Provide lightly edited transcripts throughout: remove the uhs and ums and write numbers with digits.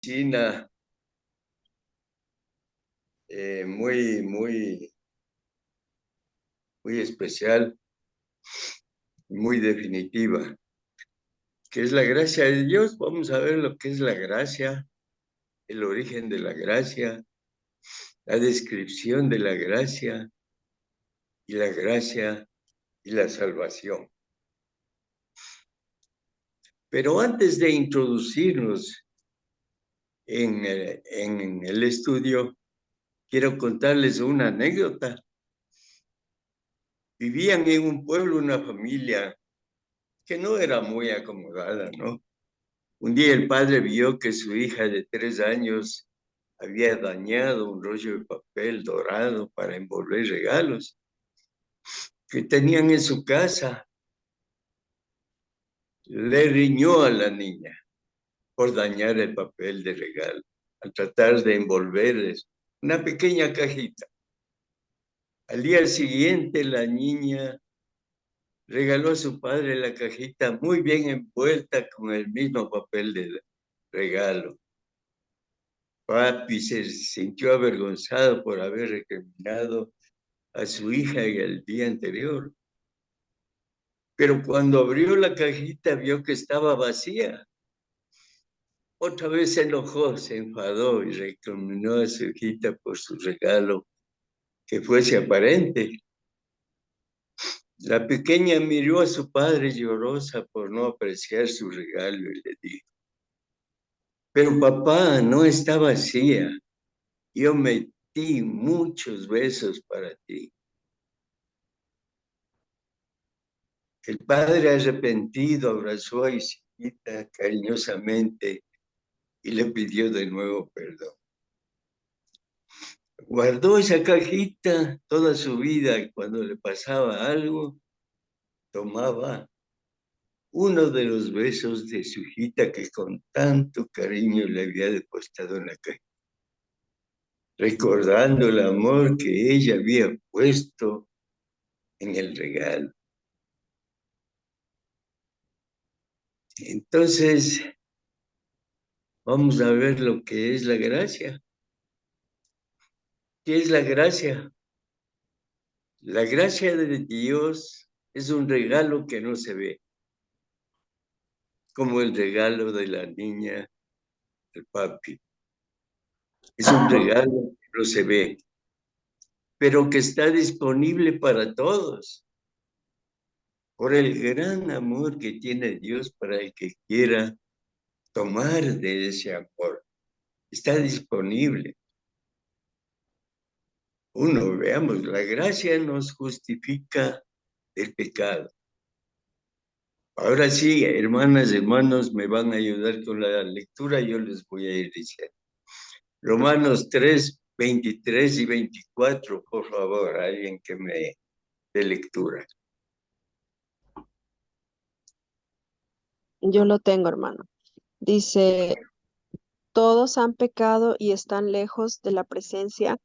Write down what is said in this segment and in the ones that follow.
China muy especial, muy definitiva, que es la gracia de Dios. Vamos a ver lo que es la gracia, el origen de la gracia, la descripción de la gracia y la salvación. Pero antes de introducirnos en el estudio, quiero contarles una anécdota. Vivían en un pueblo una familia que no era muy acomodada, ¿no? Un día el padre vio que su hija de 3 años había dañado un rollo de papel dorado para envolver regalos que tenían en su casa. Le riñó a la niña por dañar el papel de regalo, al tratar de envolverles una pequeña cajita. Al día siguiente, la niña regaló a su padre la cajita muy bien envuelta con el mismo papel de regalo. Papi se sintió avergonzado por haber recriminado a su hija el día anterior. Pero cuando abrió la cajita vio que estaba vacía. Otra vez se enojó, se enfadó y recriminó a su hijita por su regalo que fuese aparente. La pequeña miró a su padre llorosa por no apreciar su regalo y le dijo: pero papá, no está vacía. Yo metí muchos besos para ti. El padre arrepentido abrazó a Isita cariñosamente y le pidió de nuevo perdón. Guardó esa cajita toda su vida y cuando le pasaba algo, tomaba uno de los besos de su hijita que con tanto cariño le había depositado en la caja, recordando el amor que ella había puesto en el regalo. Entonces, vamos a ver lo que es la gracia. ¿Qué es la gracia? La gracia de Dios es un regalo que no se ve, como el regalo de la niña del papi. Es un regalo que no se ve, pero que está disponible para todos, por el gran amor que tiene Dios para el que quiera tomar de ese amor. Está disponible. Uno, veamos, la gracia nos justifica el pecado. Ahora sí, hermanas, hermanos, me van a ayudar con la lectura, yo les voy a ir diciendo. Romanos 3, 23 y 24, por favor, alguien que me dé lectura. Yo lo tengo, hermano. Dice, todos han pecado y están lejos de la presencia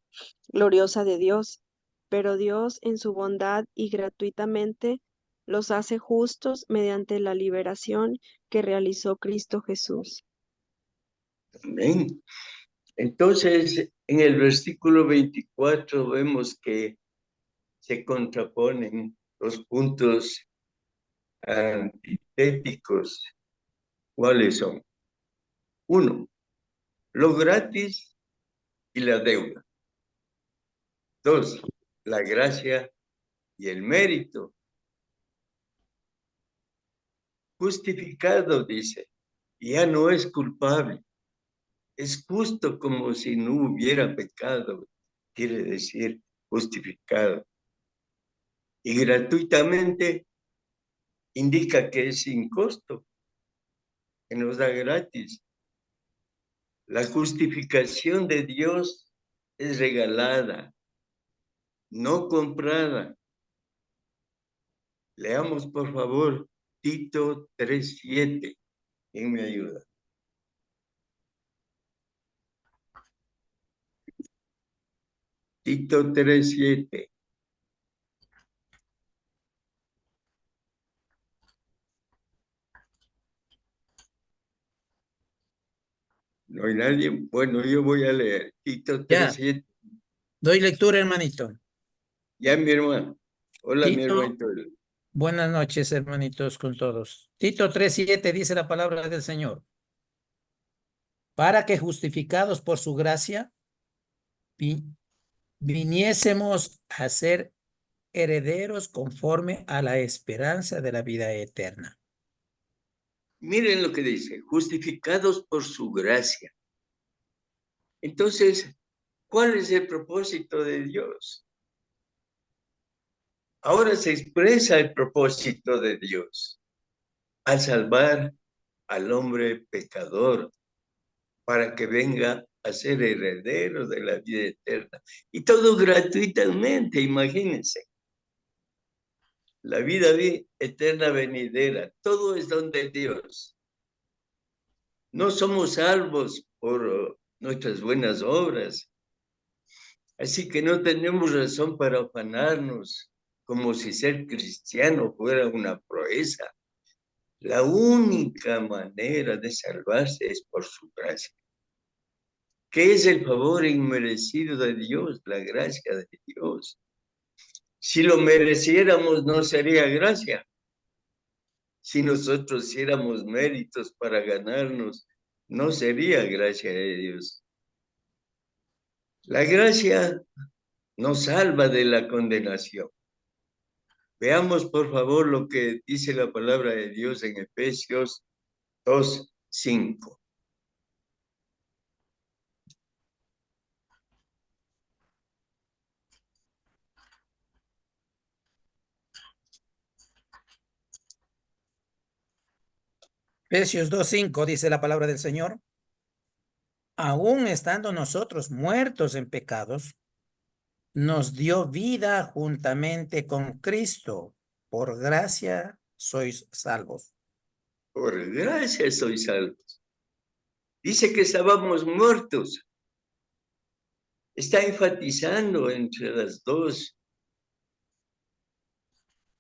gloriosa de Dios, pero Dios en su bondad y gratuitamente los hace justos mediante la liberación que realizó Cristo Jesús. Amén. Entonces, en el versículo 24 vemos que se contraponen los puntos antitéticos. ¿Cuáles son? Uno, lo gratis y la deuda. Dos, la gracia y el mérito. Justificado, dice, ya no es culpable. Es justo como si no hubiera pecado, quiere decir justificado. Y gratuitamente indica que es sin costo, que nos da gratis. La justificación de Dios es regalada, no comprada. Leamos, por favor, Tito 3:7. ¿Quién me ayuda? Tito 3:7. No hay nadie. Bueno, yo voy a leer. Tito Ya, 3:7. doy lectura, hermanito. Ya, mi hermano. Hola, mi Tito, hermanito. buenas noches, hermanitos, con todos. Tito 3:7 dice la palabra del Señor. Para que justificados por su gracia, vi- viniésemos a ser herederos conforme a la esperanza de la vida eterna. Miren lo que dice, justificados por su gracia. Entonces, ¿cuál es el propósito de Dios? Ahora se expresa el propósito de Dios al salvar al hombre pecador para que venga a ser heredero de la vida eterna. Y todo gratuitamente, imagínense. La vida eterna venidera, todo es don de Dios. No somos salvos por nuestras buenas obras. Así que no tenemos razón para afanarnos como si ser cristiano fuera una proeza. La única manera de salvarse es por su gracia. ¿Qué es el favor inmerecido de Dios? La gracia de Dios. Si lo mereciéramos, no sería gracia. Si nosotros hiciéramos méritos para ganarnos, no sería gracia de Dios. La gracia nos salva de la condenación. Veamos, por favor, lo que dice la palabra de Dios en Efesios 2:5. Efesios 2:5 dice la palabra del Señor. Aún estando nosotros muertos en pecados, nos dio vida juntamente con Cristo. Por gracia sois salvos. Por gracia soy salvos. Dice que estábamos muertos. Está enfatizando entre las dos.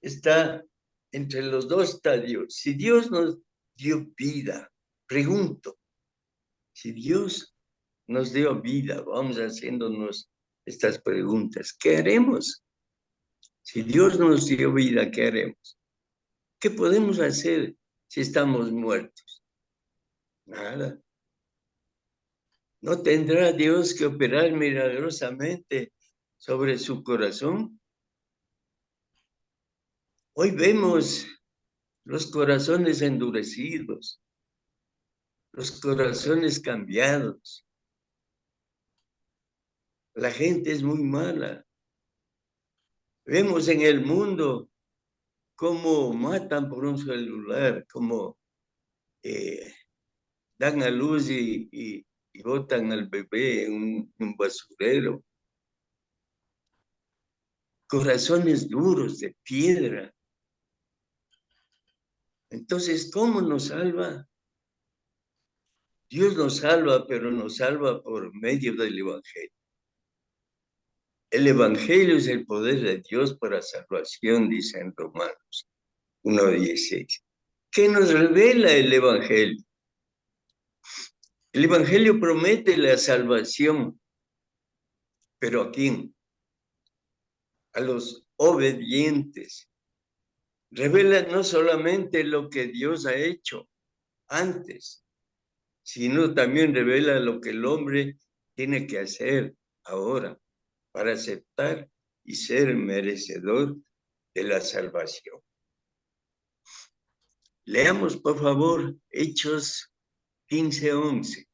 Está entre los dos estadios. Si Dios nos dio vida, pregunto, si Dios nos dio vida, vamos haciéndonos estas preguntas, ¿qué haremos? Si Dios nos dio vida, ¿qué haremos? ¿Qué podemos hacer si estamos muertos? Nada. ¿No tendrá Dios que operar milagrosamente sobre su corazón? Hoy vemos los corazones endurecidos, los corazones cambiados. La gente es muy mala. Vemos en el mundo cómo matan por un celular, cómo dan a luz y botan al bebé en un basurero. Corazones duros de piedra. Entonces, ¿cómo nos salva? Dios nos salva, pero nos salva por medio del Evangelio. El Evangelio es el poder de Dios para salvación, dice en Romanos 1:16. ¿Qué nos revela el Evangelio? El Evangelio promete la salvación, pero ¿a quién? A los obedientes. Revela no solamente lo que Dios ha hecho antes, sino también revela lo que el hombre tiene que hacer ahora para aceptar y ser merecedor de la salvación. Leamos, por favor, Hechos 15:11.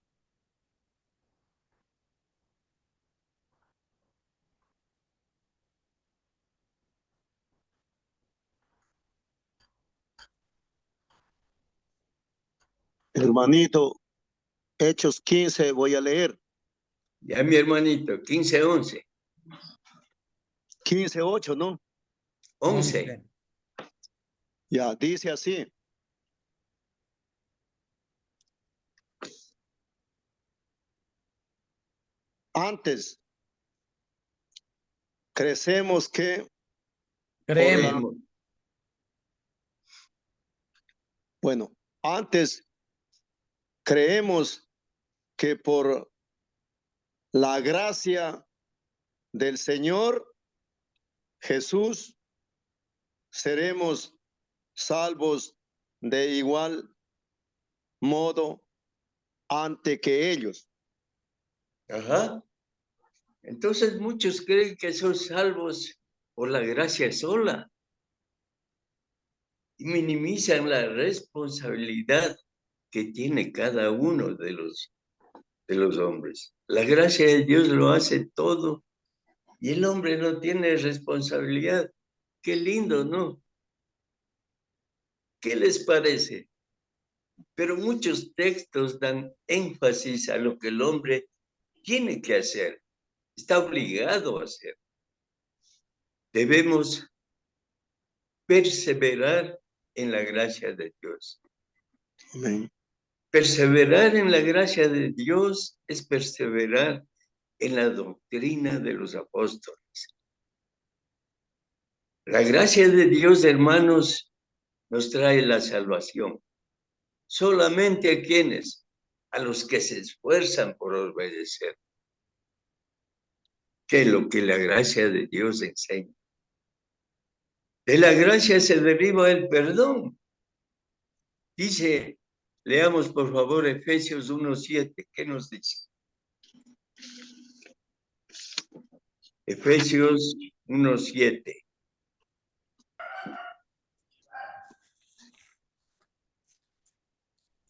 Hermanito, Hechos 15, voy a leer. Ya, mi hermanito, 15:11. 15:8, ¿no? 11. Ya, dice así. Antes, crecemos que Creemos. bueno, antes creemos que por la gracia del Señor Jesús seremos salvos de igual modo ante que ellos. Ajá. Entonces muchos creen que son salvos por la gracia sola y minimizan la responsabilidad que tiene cada uno de los hombres. La gracia de Dios lo hace todo y el hombre no tiene responsabilidad. Qué lindo, ¿no? ¿Qué les parece? Pero muchos textos dan énfasis a lo que el hombre tiene que hacer, está obligado a hacer. Debemos perseverar en la gracia de Dios. Amén. Perseverar en la gracia de Dios es perseverar en la doctrina de los apóstoles. La gracia de Dios, hermanos, nos trae la salvación. Solamente a quienes, a los que se esfuerzan por obedecer, que es lo que la gracia de Dios enseña. De la gracia se deriva el perdón. Dice, leamos por favor Efesios 1:7. ¿Qué nos dice? Efesios 1:7.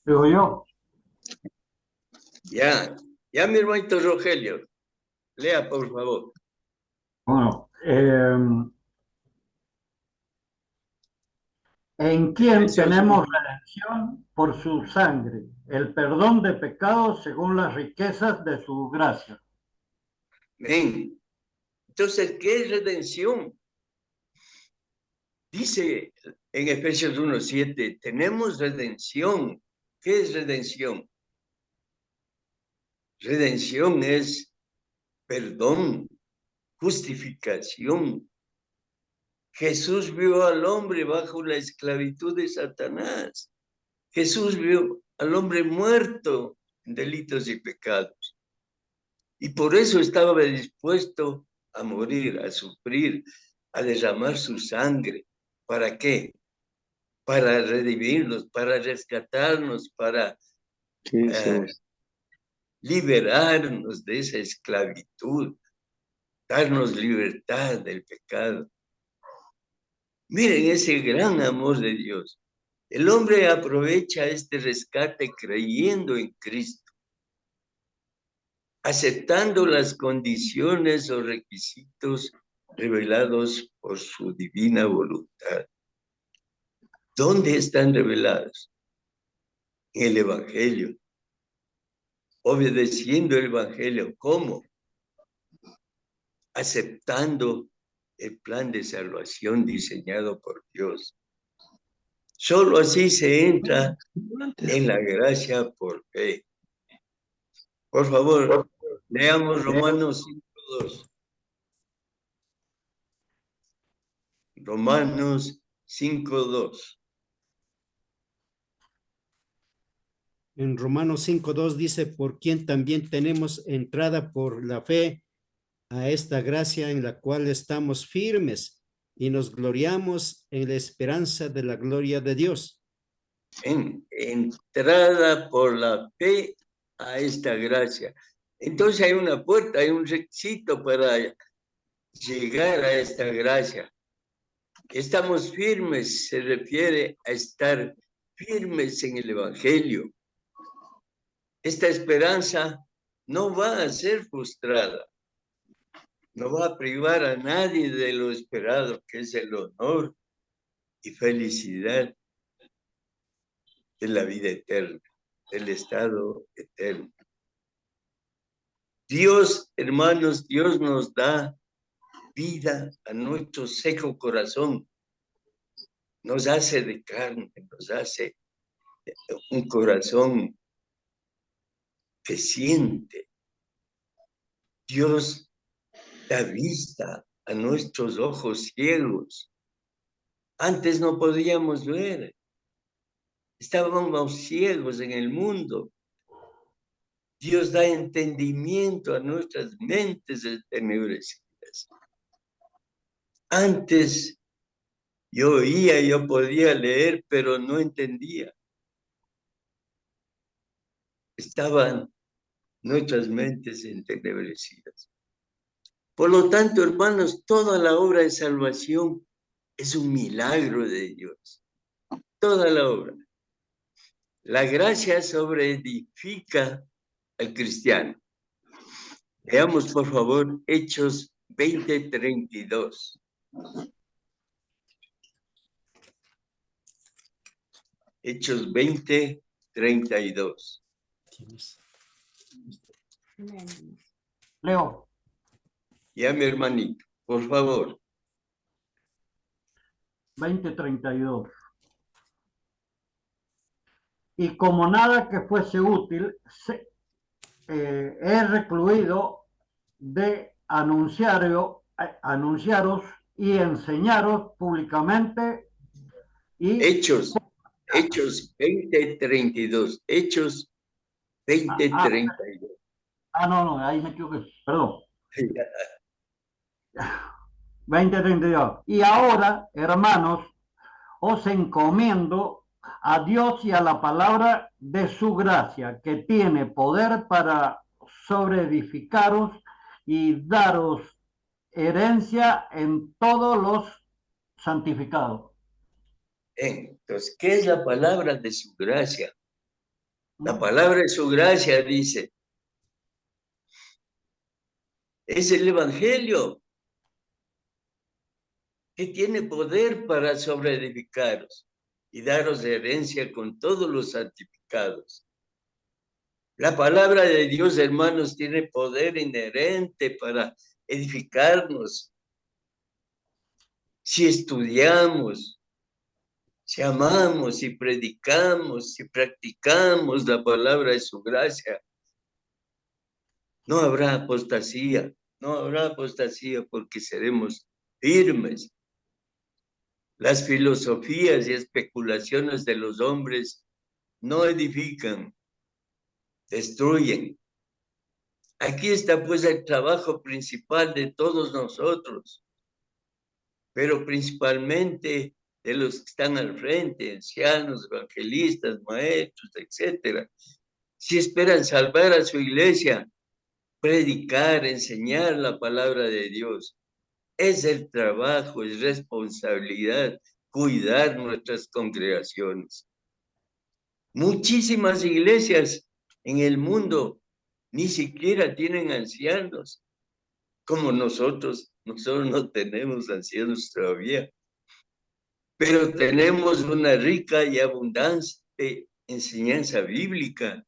Digo yo, Ya, mi hermanito Rogelio, lea por favor. bueno, ¿en quién Efesios tenemos 1. redención por su sangre? El perdón de pecados según las riquezas de su gracia. Amén. Entonces, ¿qué es redención? Dice en Efesios 1:7, tenemos redención. ¿Qué es redención? Redención es perdón, justificación. Jesús vio al hombre bajo la esclavitud de Satanás. Jesús vio al hombre muerto en delitos y pecados. Y por eso estaba dispuesto a morir, a sufrir, a derramar su sangre. ¿Para qué? Para redimirnos, para rescatarnos, para liberarnos de esa esclavitud, darnos libertad del pecado. Miren ese gran amor de Dios. El hombre aprovecha este rescate creyendo en Cristo, aceptando las condiciones o requisitos revelados por su divina voluntad. ¿Dónde están revelados? En el Evangelio. Obedeciendo el Evangelio. ¿Cómo? Aceptando el plan de salvación diseñado por Dios. Solo así se entra en la gracia por fe. Por favor, leamos Romanos 5:2. Romanos 5:2. En Romanos 5:2 dice, por quien también tenemos entrada por la fe a esta gracia en la cual estamos firmes y nos gloriamos en la esperanza de la gloria de Dios. Entrada por la fe a esta gracia. Entonces hay una puerta, hay un requisito para llegar a esta gracia. Estamos firmes, se refiere a estar firmes en el Evangelio. Esta esperanza no va a ser frustrada, no va a privar a nadie de lo esperado, que es el honor y felicidad de la vida eterna, del estado eterno. Dios, hermanos, Dios nos da vida a nuestro seco corazón, nos hace de carne, nos hace un corazón que siente. Dios da vista a nuestros ojos ciegos. Antes no podíamos ver. Estábamos ciegos en el mundo. Dios da entendimiento a nuestras mentes entenebrecidas. Antes yo oía, yo podía leer, pero no entendía. Estaban nuestras mentes entenebrecidas. Por lo tanto, hermanos, toda la obra de salvación es un milagro de Dios. Toda la obra. La gracia sobreedifica al cristiano. Veamos, por favor, Hechos 20:32. Hechos 20:32. Leo. Ya, mi hermanito, por favor. 20:32. Y como nada que fuese útil, he recluido de anunciaros y enseñaros públicamente y Hechos 20:32. Hechos 20:32. no, ahí me equivoqué, perdón. 20:32. Y ahora, hermanos, os encomiendo a Dios y a la palabra de su gracia, que tiene poder para sobreedificaros y daros herencia en todos los santificados. Entonces, ¿qué es la palabra de su gracia? La palabra de su gracia dice, es el Evangelio que tiene poder para sobreedificaros y daros herencia con todos los santificados. La palabra de Dios, hermanos, tiene poder inherente para edificarnos. Si estudiamos, si amamos, si predicamos, si practicamos la palabra de su gracia, no habrá apostasía, porque seremos firmes. Las filosofías y especulaciones de los hombres no edifican, destruyen. Aquí está pues el trabajo principal de todos nosotros, pero principalmente de los que están al frente, ancianos, evangelistas, maestros, etcétera. Si esperan salvar a su iglesia, predicar, enseñar la palabra de Dios, es el trabajo, es responsabilidad cuidar nuestras congregaciones. Muchísimas iglesias en el mundo ni siquiera tienen ancianos, como nosotros no tenemos ancianos todavía, pero tenemos una rica y abundante enseñanza bíblica.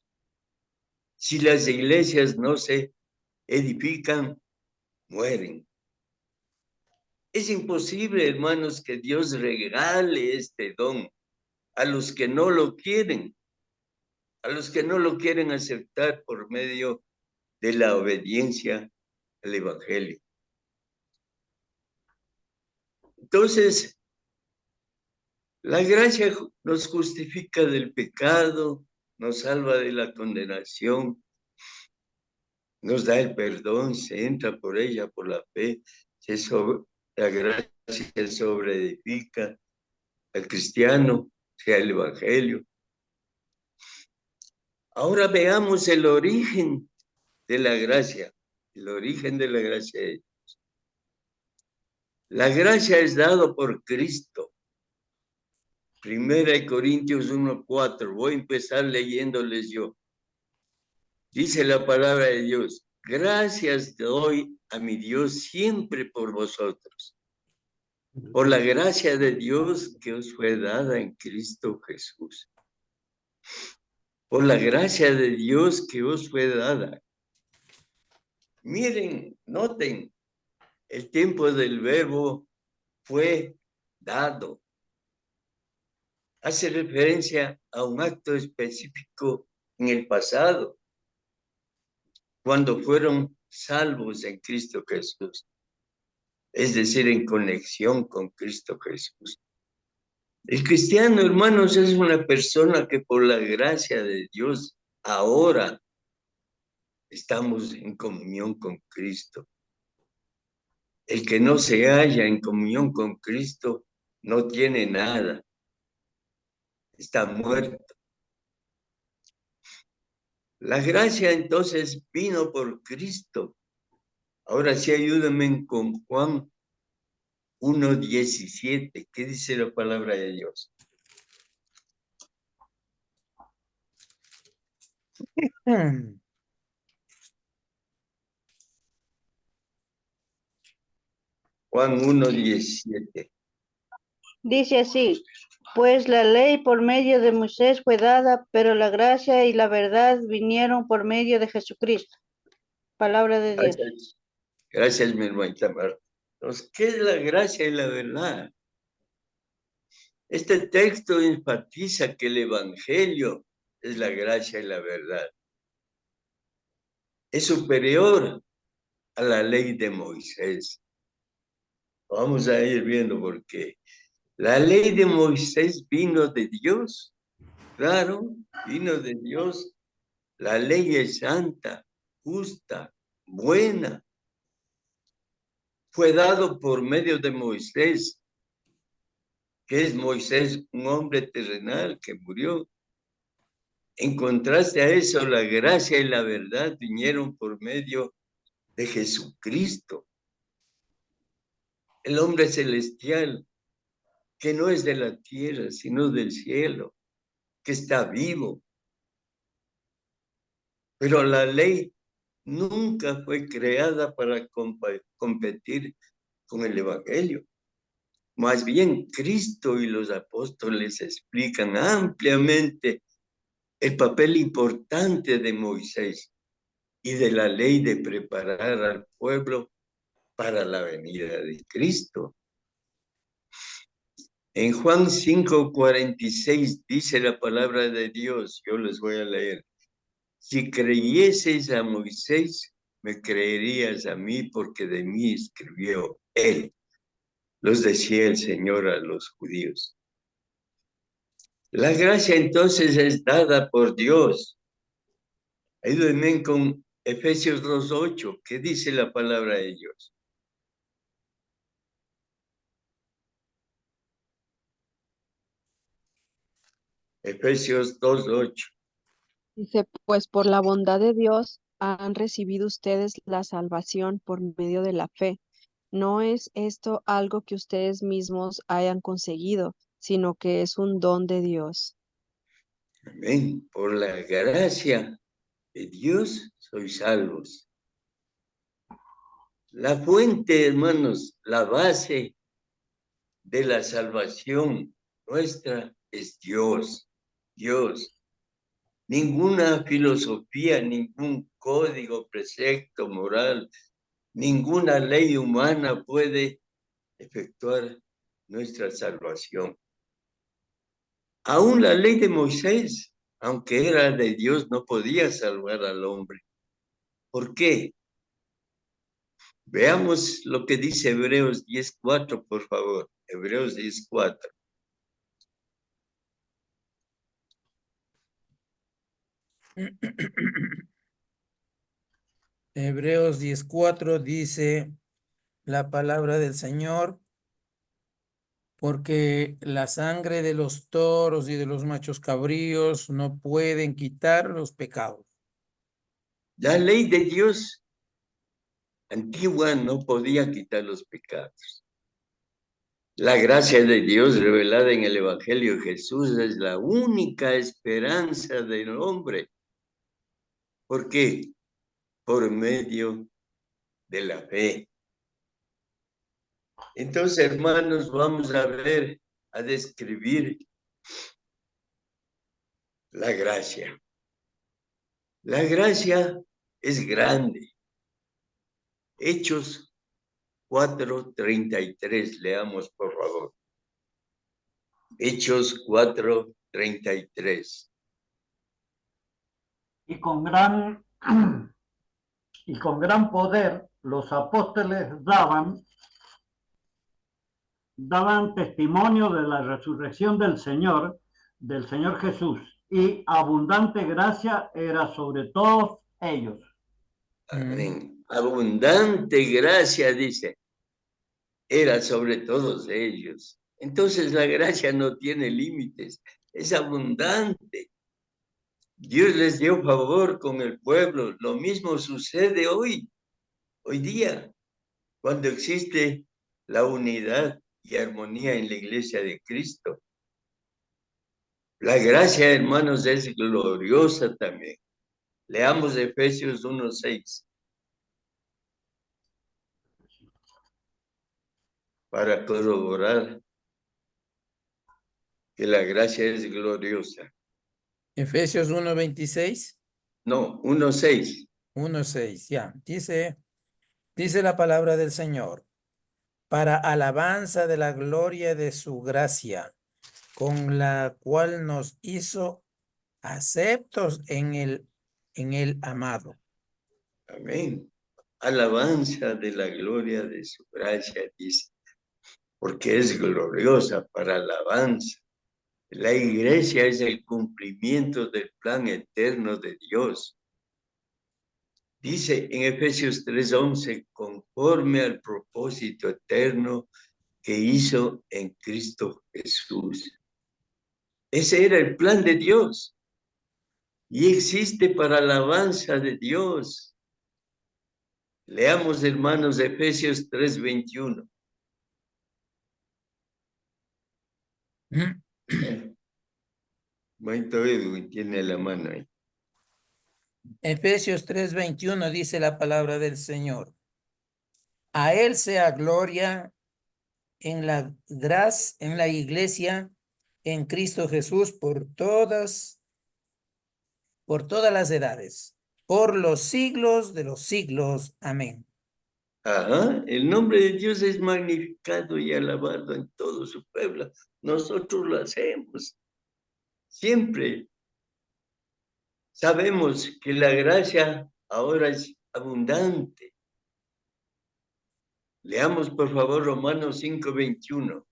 Si las iglesias no se edifican, mueren. Es imposible, hermanos, que Dios regale este don a los que no lo quieren, aceptar por medio de la obediencia al Evangelio. Entonces, la gracia nos justifica del pecado, nos salva de la condenación, nos da el perdón, se entra por ella, por la fe, la gracia sobreedifica al cristiano, sea el Evangelio. Ahora veamos el origen de la gracia, el origen de la gracia de Dios. La gracia es dado por Cristo. 1 Corintios 1:4. Voy a empezar leyéndoles yo. Dice la palabra de Dios: gracias doy a mi Dios siempre por vosotros, por la gracia de Dios que os fue dada en Cristo Jesús. Por la gracia de Dios que os fue dada. Miren, noten, el tiempo del verbo fue dado. Hace referencia a un acto específico en el pasado, cuando fueron salvos en Cristo Jesús, es decir, en conexión con Cristo Jesús. El cristiano, hermanos, es una persona que por la gracia de Dios ahora estamos en comunión con Cristo. El que no se halla en comunión con Cristo no tiene nada. Está muerto. La gracia entonces vino por Cristo. Ahora sí ayúdenme con Juan 1:17. ¿Qué dice la palabra de Dios? Juan 1:17. Dice así, pues la ley por medio de Moisés fue dada, pero la gracia y la verdad vinieron por medio de Jesucristo. Palabra de Dios. Gracias, gracias mi hermanita Marta. Entonces, ¿qué es la gracia y la verdad? Este texto enfatiza que el Evangelio es la gracia y la verdad. Es superior a la ley de Moisés. Vamos a ir viendo por qué. La ley de Moisés vino de Dios. Claro, vino de Dios. La ley es santa, justa, buena. Fue dado por medio de Moisés. ¿Qué es Moisés? Un hombre terrenal que murió. En contraste a eso, la gracia y la verdad vinieron por medio de Jesucristo, el hombre celestial, que no es de la tierra, sino del cielo, que está vivo. Pero la ley nunca fue creada para competir con el Evangelio. Más bien, Cristo y los apóstoles explican ampliamente el papel importante de Moisés y de la ley de preparar al pueblo para la venida de Cristo. En Juan 5:46 dice la palabra de Dios, yo les voy a leer. Si creyeseis a Moisés, me creerías a mí, porque de mí escribió él. Los decía el Señor a los judíos. La gracia entonces es dada por Dios. Ayúdenme con Efesios 2:8. ¿Qué dice la palabra de Dios? Efesios 2:8. Dice, pues por la bondad de Dios han recibido ustedes la salvación por medio de la fe. No es esto algo que ustedes mismos hayan conseguido, sino que es un don de Dios. Amén. Por la gracia de Dios sois salvos. La fuente, hermanos, la base de la salvación nuestra es Dios. Dios. Ninguna filosofía, ningún código, precepto moral, ninguna ley humana puede efectuar nuestra salvación. Aún la ley de Moisés, aunque era de Dios, no podía salvar al hombre. ¿Por qué? Veamos lo que dice Hebreos 10:4, por favor. Hebreos 10:4. Hebreos 10:4 dice la palabra del Señor, porque la sangre de los toros y de los machos cabríos no pueden quitar los pecados. La ley de Dios antigua no podía quitar los pecados. La gracia de Dios revelada en el Evangelio de Jesús es la única esperanza del hombre. ¿Por qué? Por medio de la fe. Entonces, hermanos, vamos a ver, a describir la gracia. La gracia es grande. Hechos 4:33, leamos por favor. Hechos 4:33. Y con gran poder los apóstoles daban testimonio de la resurrección del Señor Jesús, y abundante gracia era sobre todos ellos. Amén. Abundante gracia, dice, era sobre todos ellos. Entonces la gracia no tiene límites, es abundante. Dios les dio favor con el pueblo. Lo mismo sucede hoy día, cuando existe la unidad y armonía en la iglesia de Cristo. La gracia, hermanos, es gloriosa también. Leamos Efesios 1:6. Para corroborar que la gracia es gloriosa. Efesios 1:26. No, 1:6. 1:6, ya. Dice la palabra del Señor. Para alabanza de la gloria de su gracia, con la cual nos hizo aceptos en el amado. Amén. Alabanza de la gloria de su gracia, dice, porque es gloriosa para alabanza. La iglesia es el cumplimiento del plan eterno de Dios. Dice en Efesios 3:11, conforme al propósito eterno que hizo en Cristo Jesús. Ese era el plan de Dios y existe para alabanza de Dios. Leamos, hermanos, Efesios 3:21. Maito Edwin tiene la mano ahí. Efesios 3:21 dice la palabra del Señor. A él sea gloria en la iglesia, en Cristo Jesús, por todas las edades, por los siglos de los siglos. Amén. Ajá, el nombre de Dios es magnificado y alabado en todo su pueblo. Nosotros lo hacemos siempre. Sabemos que la gracia ahora es abundante. Leamos, por favor, Romanos 5:21.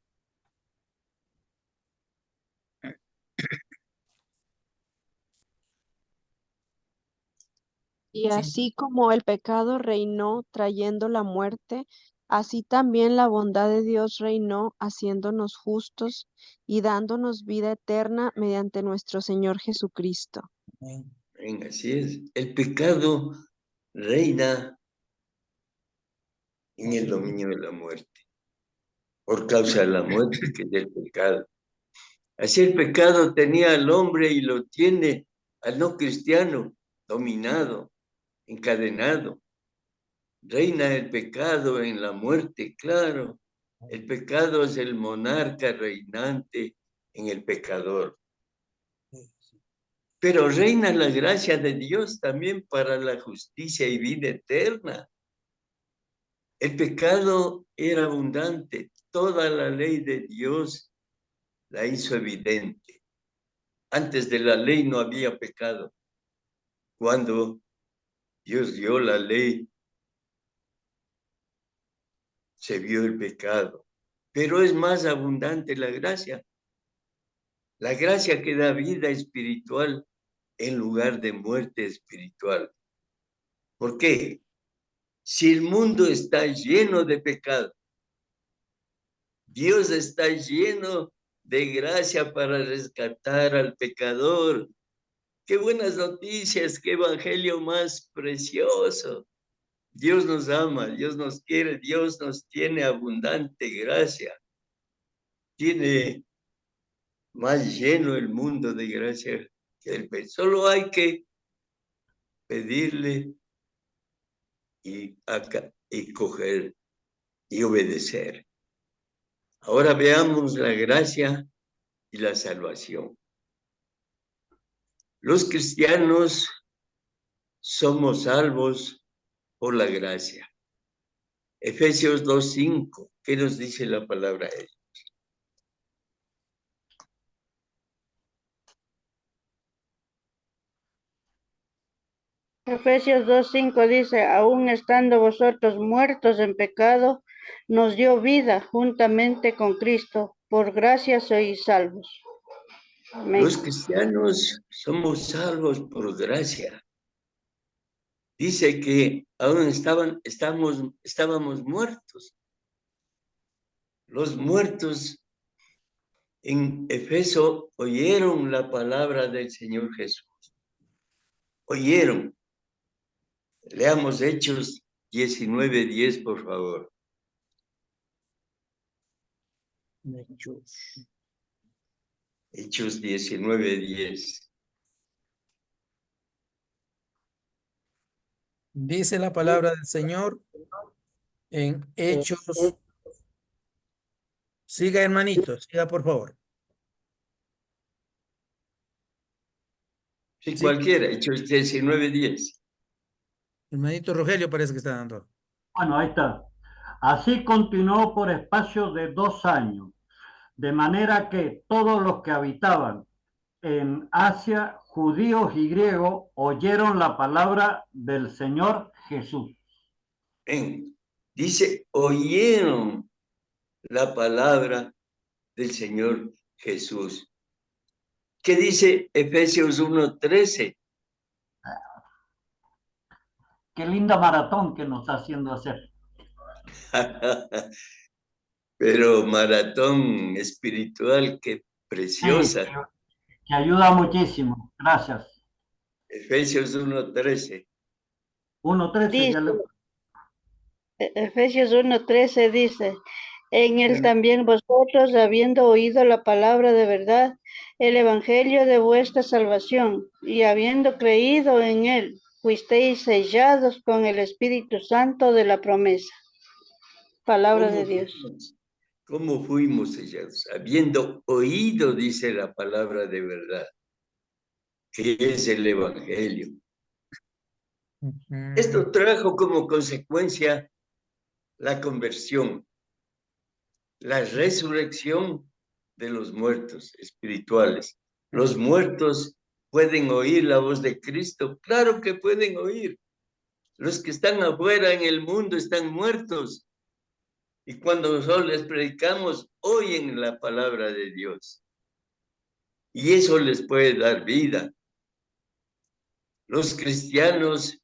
Y Sí. así como el pecado reinó trayendo la muerte, así también la bondad de Dios reinó haciéndonos justos y dándonos vida eterna mediante nuestro Señor Jesucristo. Amén. Así es. El pecado reina en el dominio de la muerte, por causa de la muerte que es el pecado. Así el pecado tenía al hombre y lo tiene al no cristiano dominado, encadenado. Reina el pecado en la muerte, claro. El pecado es el monarca reinante en el pecador. Pero reina la gracia de Dios también para la justicia y vida eterna. El pecado era abundante. Toda la ley de Dios la hizo evidente. Antes de la ley no había pecado. Cuando Dios dio la ley, se vio el pecado. Pero es más abundante la gracia. La gracia que da vida espiritual en lugar de muerte espiritual. ¿Por qué? Si el mundo está lleno de pecado, Dios está lleno de gracia para rescatar al pecador. Qué buenas noticias, qué evangelio más precioso. Dios nos ama, Dios nos quiere, Dios nos tiene abundante gracia. Tiene más lleno el mundo de gracia que el pecado. Solo hay que pedirle y coger y obedecer. Ahora veamos la gracia y la salvación. Los cristianos somos salvos por la gracia. Efesios 2:5, ¿qué nos dice la palabra de Dios? Efesios 2:5 dice, aún estando vosotros muertos en pecado, nos dio vida juntamente con Cristo. Por gracia sois salvos. Amén. Los cristianos somos salvos por gracia. dice que aún estábamos muertos. Los muertos en Efeso oyeron la palabra del Señor Jesús. Oyeron. Leamos Hechos 19:10, por favor. Hechos 19:10. Dice la palabra del Señor en Hechos. Siga, hermanito, siga, por favor. Sí, Sí. cualquiera, Hechos 19:10. Hermanito Rogelio parece que está dando. Bueno, ahí está. Así continuó por espacio de 2 años, de manera que todos los que habitaban en Asia, judíos y griegos, oyeron la palabra del Señor Jesús. Dice, oyeron la palabra del Señor Jesús. ¿Qué dice Efesios 1:13? Qué linda maratón que nos está haciendo hacer. Pero maratón espiritual, qué preciosa. Sí, que ayuda muchísimo. Gracias. Efesios 1:13. 1:13 Dice, ya le... Efesios 1:13 dice, en él también vosotros, habiendo oído la palabra de verdad, el evangelio de vuestra salvación, y habiendo creído en él, fuisteis sellados con el Espíritu Santo de la promesa. Palabra de Dios. ¿Cómo fuimos sellados? Habiendo oído, dice la palabra de verdad, que es el evangelio. Esto trajo como consecuencia la conversión, la resurrección de los muertos espirituales. Los muertos pueden oír la voz de Cristo. Claro que pueden oír. Los que están afuera en el mundo están muertos. Y cuando nosotros les predicamos, oyen la palabra de Dios. Y eso les puede dar vida. Los cristianos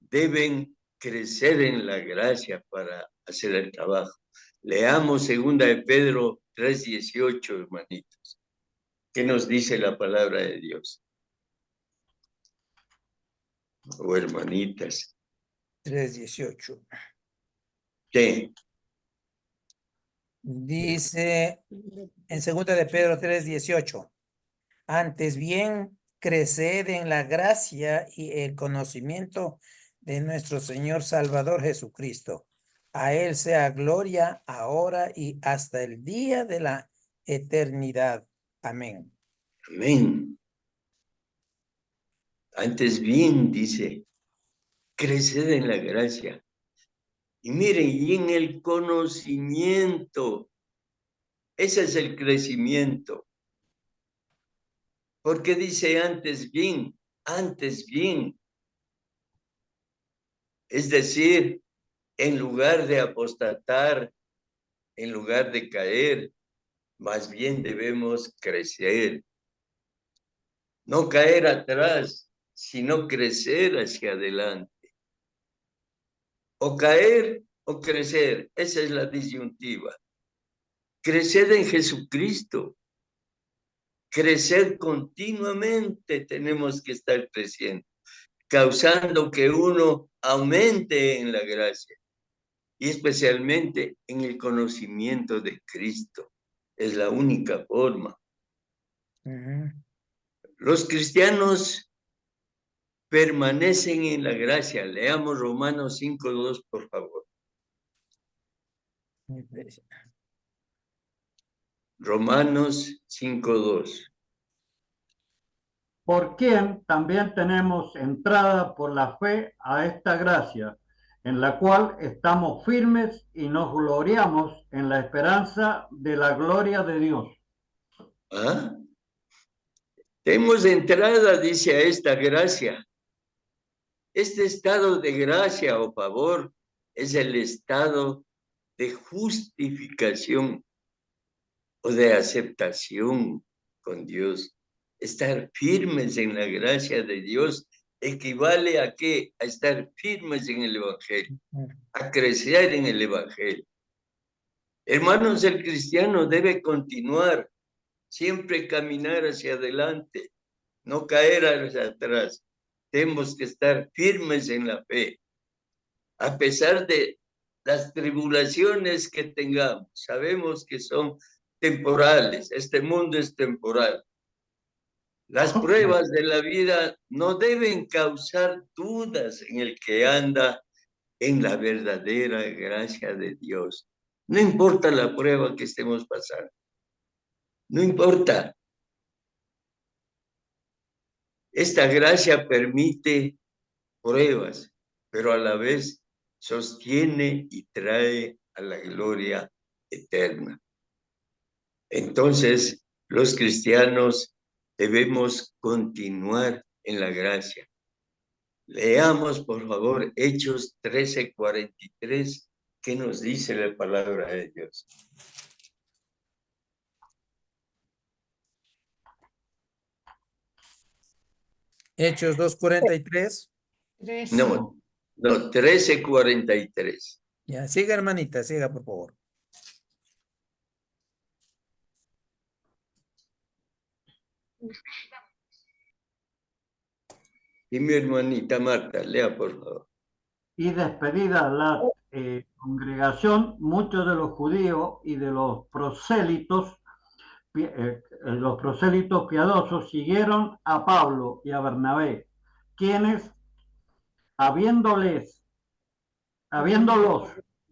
deben crecer en la gracia para hacer el trabajo. Leamos 2 de Pedro 3:18, hermanitos. ¿Qué nos dice la palabra de Dios? O hermanitas. 3:18. ¿Qué? Dice en 2 de Pedro 3:18. Antes bien, creced en la gracia y el conocimiento de nuestro Señor Salvador Jesucristo. A Él sea gloria ahora y hasta el día de la eternidad. Amén. Amén. Antes bien, dice, creced en la gracia. Y miren, y en el conocimiento. Ese es el crecimiento. Porque dice antes bien, antes bien. Es decir, en lugar de apostatar, en lugar de caer, más bien debemos crecer. No caer atrás, sino crecer hacia adelante. O caer o crecer, esa es la disyuntiva. Crecer en Jesucristo. Crecer continuamente, tenemos que estar creciendo, causando que uno aumente en la gracia y especialmente en el conocimiento de Cristo. Es la única forma. Los cristianos permanecen en la gracia. Leamos Romanos 5:2, por favor. Romanos 5:2. Por quien también tenemos entrada por la fe a esta gracia, en la cual estamos firmes y nos gloriamos en la esperanza de la gloria de Dios. ¿Ah? Tenemos entrada, dice, a esta gracia. Este estado de gracia o favor es el estado de justificación o de aceptación con Dios. Estar firmes en la gracia de Dios equivale a qué? A estar firmes en el Evangelio, a crecer en el Evangelio. Hermanos, el cristiano debe continuar, siempre caminar hacia adelante, no caer hacia atrás. Tenemos que estar firmes en la fe, a pesar de las tribulaciones que tengamos. Sabemos que son temporales, este mundo es temporal. Las pruebas de la vida no deben causar dudas en el que anda en la verdadera gracia de Dios. No importa la prueba que estemos pasando. No importa. Esta gracia permite pruebas, pero a la vez sostiene y trae a la gloria eterna. Entonces, los cristianos debemos continuar en la gracia. Leamos, por favor, Hechos 13:43, ¿qué nos dice la palabra de Dios? Hechos 2:43. No, 13:43. Ya, siga, hermanita, siga, por favor. Y mi hermanita Marta, lea, por favor. Y despedida la congregación, muchos de los judíos y de los prosélitos piadosos siguieron a Pablo y a Bernabé, quienes, habiéndolos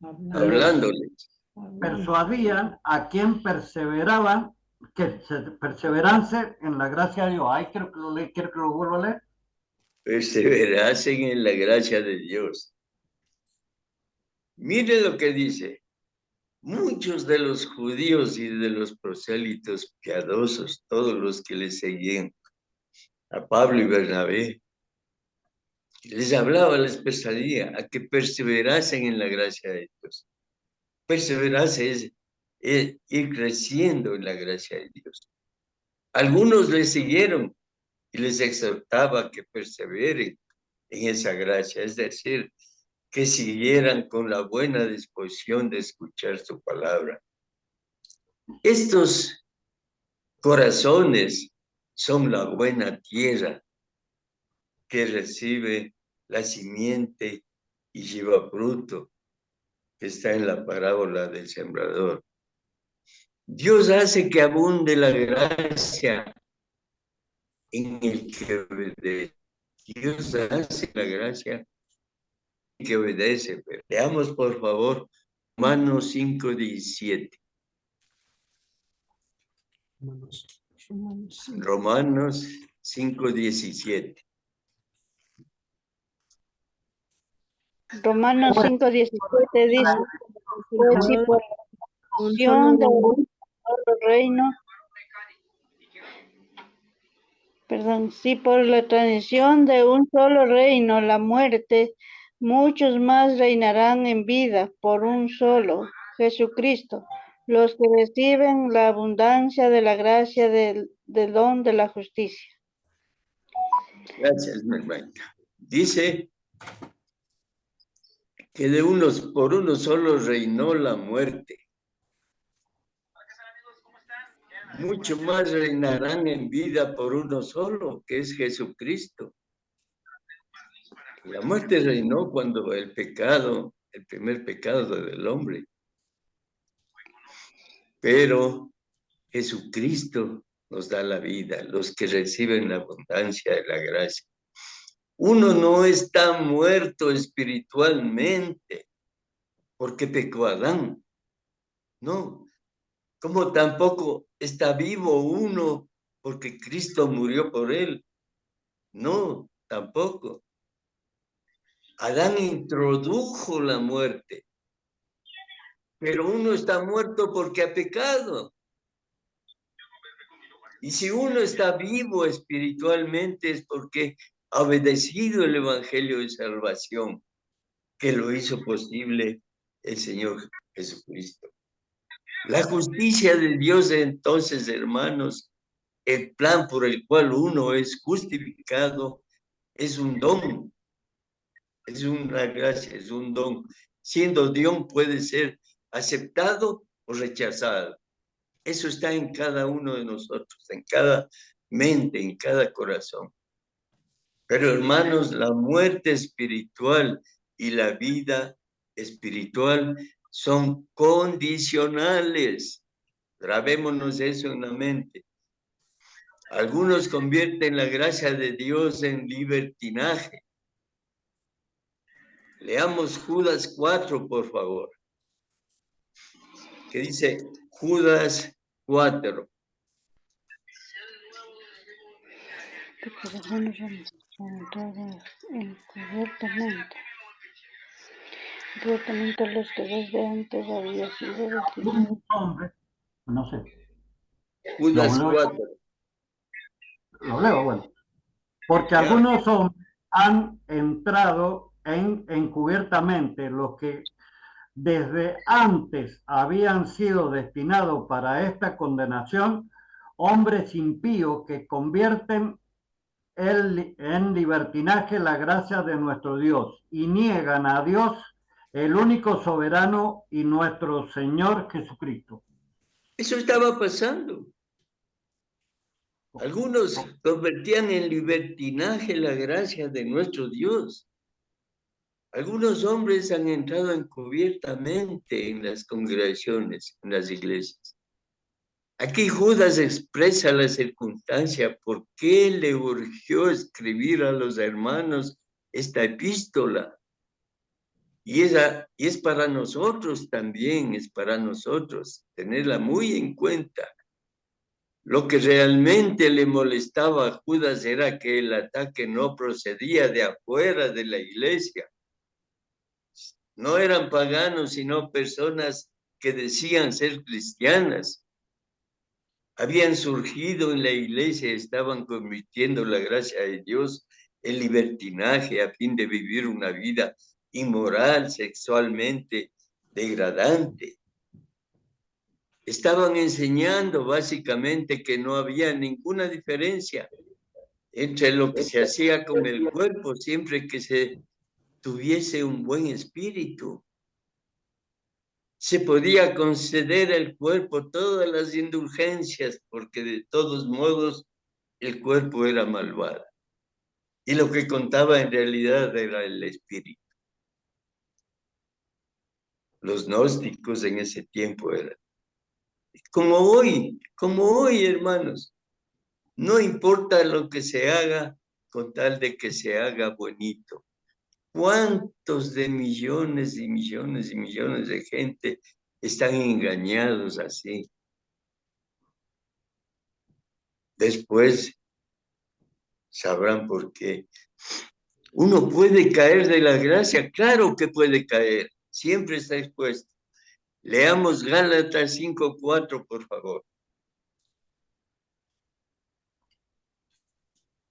Hablándoles. persuadían a quien perseveraban, que perseverance en la gracia de Dios. Ahí quiero que lo vuelva a leer. Perseverasen en la gracia de Dios. Mire lo que dice. Muchos de los judíos y de los prosélitos piadosos, todos los que le seguían a Pablo y Bernabé, les hablaba, les persuadía a que perseverasen en la gracia de Dios. Perseverarse es ir creciendo en la gracia de Dios. Algunos le siguieron y les exhortaba que perseveren en esa gracia, es decir, que siguieran con la buena disposición de escuchar su palabra. Estos corazones son la buena tierra que recibe la simiente y lleva fruto, que está en la parábola del sembrador. Dios hace que abunde la gracia en el que obedece. Dios hace la gracia que obedece. Leamos, por favor, Romanos 5:17. Romanos 5:17. Romanos 5:17 dice, pues si por Un la solo tradición de un solo reino, si por la tradición de un solo reino, la muerte, muchos más reinarán en vida por un solo, Jesucristo, los que reciben la abundancia de la gracia del don de la justicia. Gracias, mi hermana. Dice que por uno solo reinó la muerte. Mucho más reinarán en vida por uno solo, que es Jesucristo. La muerte reinó cuando el primer pecado del hombre. Pero Jesucristo nos da la vida, los que reciben la abundancia de la gracia. Uno no está muerto espiritualmente porque pecó Adán. No, como tampoco está vivo uno porque Cristo murió por él. No, tampoco. Adán introdujo la muerte, pero uno está muerto porque ha pecado. Y si uno está vivo espiritualmente es porque ha obedecido el Evangelio de salvación, que lo hizo posible el Señor Jesucristo. La justicia de Dios, entonces, hermanos, el plan por el cual uno es justificado es un don, es una gracia, es un don. Siendo don puede ser aceptado o rechazado. Eso está en cada uno de nosotros, en cada mente, en cada corazón. Pero hermanos, la muerte espiritual y la vida espiritual son condicionales. Grabémonos eso en la mente. Algunos convierten la gracia de Dios en libertinaje. Leamos Judas 4, por favor. Que dice Judas 4. Porque algunos han entrado encubiertamente. Ciertamente los que desde antes había sido destinados. Un hombre, no sé, Judas 4. lo leo, bueno. Porque Ya. algunos hombres han entrado encubiertamente, los que desde antes habían sido destinados para esta condenación, hombres impíos que convierten en libertinaje la gracia de nuestro Dios y niegan a Dios, el único soberano y nuestro Señor Jesucristo. Eso estaba pasando. Algunos convertían en libertinaje la gracia de nuestro Dios. Algunos hombres han entrado encubiertamente en las congregaciones, en las iglesias. Aquí Judas expresa la circunstancia por qué le urgió escribir a los hermanos esta epístola. Y es para nosotros también, es para nosotros tenerla muy en cuenta. Lo que realmente le molestaba a Judas era que el ataque no procedía de afuera de la iglesia. No eran paganos, sino personas que decían ser cristianas. Habían surgido en la iglesia, estaban convirtiendo la gracia de Dios en libertinaje a fin de vivir una vida inmoral, sexualmente degradante. Estaban enseñando básicamente que no había ninguna diferencia entre lo que se hacía con el cuerpo siempre que se tuviese un buen espíritu. Se podía conceder al cuerpo todas las indulgencias porque de todos modos el cuerpo era malvado. Y lo que contaba en realidad era el espíritu. Los gnósticos en ese tiempo eran. Como hoy, hermanos. No importa lo que se haga con tal de que se haga bonito. ¿Cuántos de millones y millones y millones de gente están engañados así? Después sabrán por qué. Uno puede caer de la gracia, claro que puede caer, siempre está expuesto. Leamos Gálatas 5:4, por favor.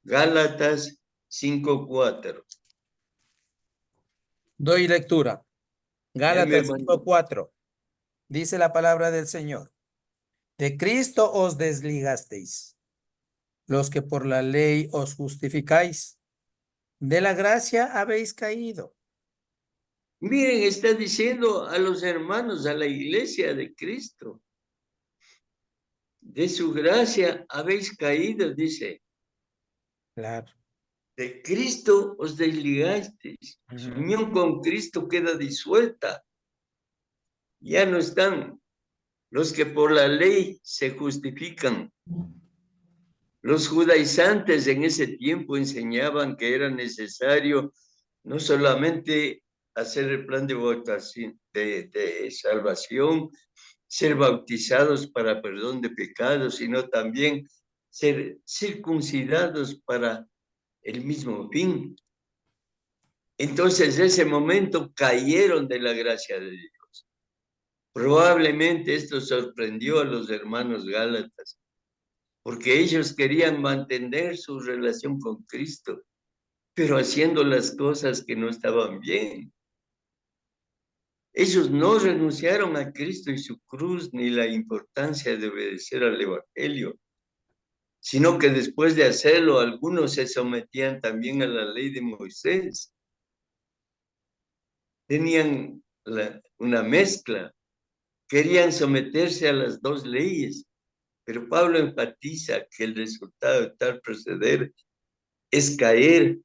Gálatas 5:4. Doy lectura. Gálatas hermano. 5:4. Dice la palabra del Señor. De Cristo os desligasteis, los que por la ley os justificáis. De la gracia habéis caído. Miren, está diciendo a los hermanos, a la iglesia de Cristo. De su gracia habéis caído, dice. Claro. De Cristo os desligasteis. Su unión con Cristo queda disuelta. Ya no están los que por la ley se justifican. Los judaizantes en ese tiempo enseñaban que era necesario no solamente hacer el plan de votación, de salvación, ser bautizados para perdón de pecados, sino también ser circuncidados para el mismo fin. Entonces, en ese momento cayeron de la gracia de Dios. Probablemente esto sorprendió a los hermanos gálatas, porque ellos querían mantener su relación con Cristo, pero haciendo las cosas que no estaban bien. Ellos no renunciaron a Cristo y su cruz, ni la importancia de obedecer al Evangelio. sino que después de hacerlo, algunos se sometían también a la ley de Moisés. Tenían una mezcla, querían someterse a las dos leyes, pero Pablo enfatiza que el resultado de tal proceder es caer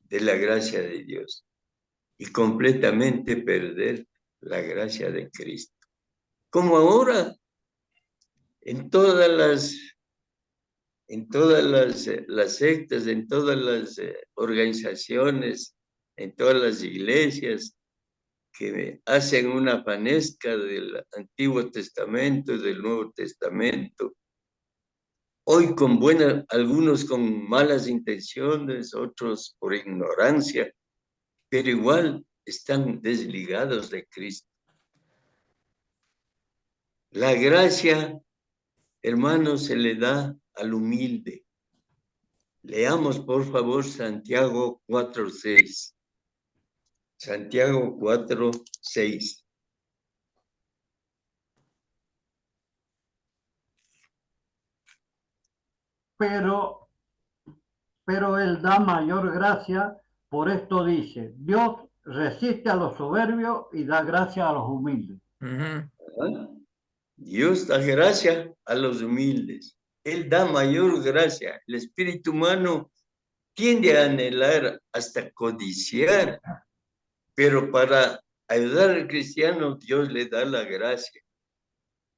de la gracia de Dios y completamente perder la gracia de Cristo. Como ahora, en todas las sectas, en todas las organizaciones, en todas las iglesias que hacen una panesca del Antiguo Testamento y del Nuevo Testamento, hoy algunos con malas intenciones, otros por ignorancia, pero igual están desligados de Cristo. La gracia, hermanos, se le da al humilde. Leamos, por favor, Santiago 4:6. Santiago 4:6. Pero Él da mayor gracia, por esto dice, Dios resiste a los soberbios y da gracia a los humildes. Dios da gracia a los humildes. Él da mayor gracia. El espíritu humano tiende a anhelar hasta codiciar, pero para ayudar al cristiano, Dios le da la gracia.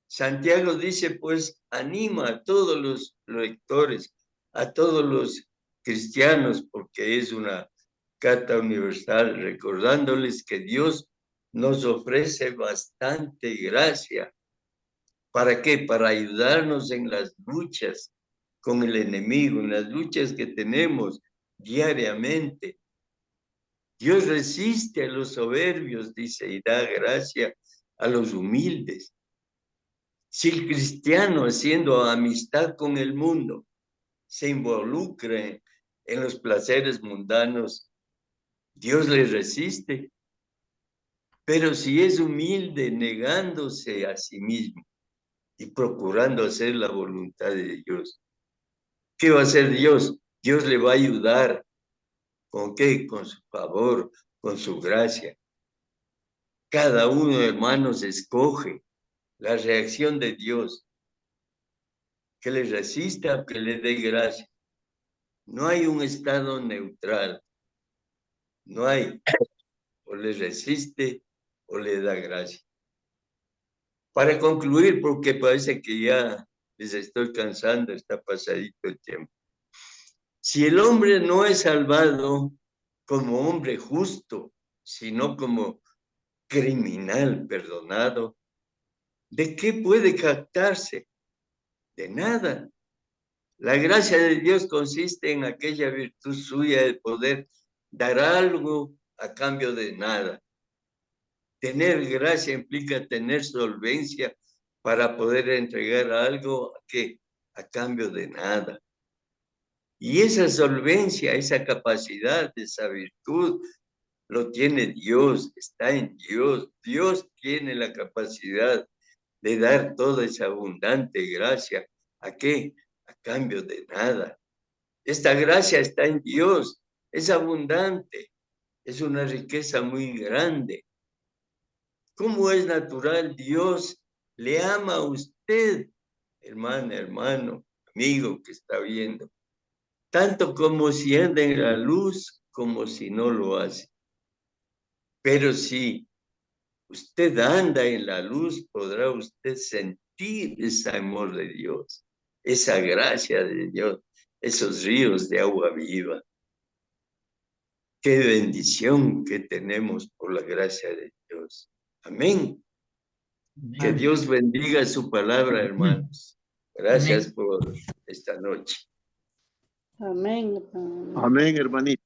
Santiago dice, pues, anima a todos los lectores, a todos los cristianos, porque es una carta universal, recordándoles que Dios nos ofrece bastante gracia. ¿Para qué? Para ayudarnos en las luchas con el enemigo, en las luchas que tenemos diariamente. Dios resiste a los soberbios, dice, y da gracia a los humildes. Si el cristiano, haciendo amistad con el mundo, se involucra en los placeres mundanos, Dios le resiste. Pero si es humilde, negándose a sí mismo y procurando hacer la voluntad de Dios, ¿qué va a hacer Dios? Dios le va a ayudar. ¿Con qué? Con su favor, con su gracia. Cada uno, hermanos, escoge la reacción de Dios, que le resista, que le dé gracia. No hay un estado neutral. No hay. O le resiste o le da gracia. Para concluir, porque parece que ya les estoy cansando, está pasadito el tiempo. Si el hombre no es salvado como hombre justo, sino como criminal perdonado, ¿de qué puede jactarse? De nada. La gracia de Dios consiste en aquella virtud suya de poder dar algo a cambio de nada. Tener gracia implica tener solvencia para poder entregar algo que a cambio de nada. Y esa solvencia, esa capacidad, esa virtud, lo tiene Dios, está en Dios. Dios tiene la capacidad de dar toda esa abundante gracia. ¿A qué? A cambio de nada. Esta gracia está en Dios, es abundante, es una riqueza muy grande. ¿Cómo es natural? Dios le ama a usted, hermana, hermano, amigo que está viendo, tanto como si anda en la luz, como si no lo hace. Pero si usted anda en la luz, podrá usted sentir ese amor de Dios, esa gracia de Dios, esos ríos de agua viva. Qué bendición que tenemos por la gracia de Dios. Amén. Que Dios bendiga su palabra, hermanos. Gracias por esta noche. Amén. Amén, hermanito.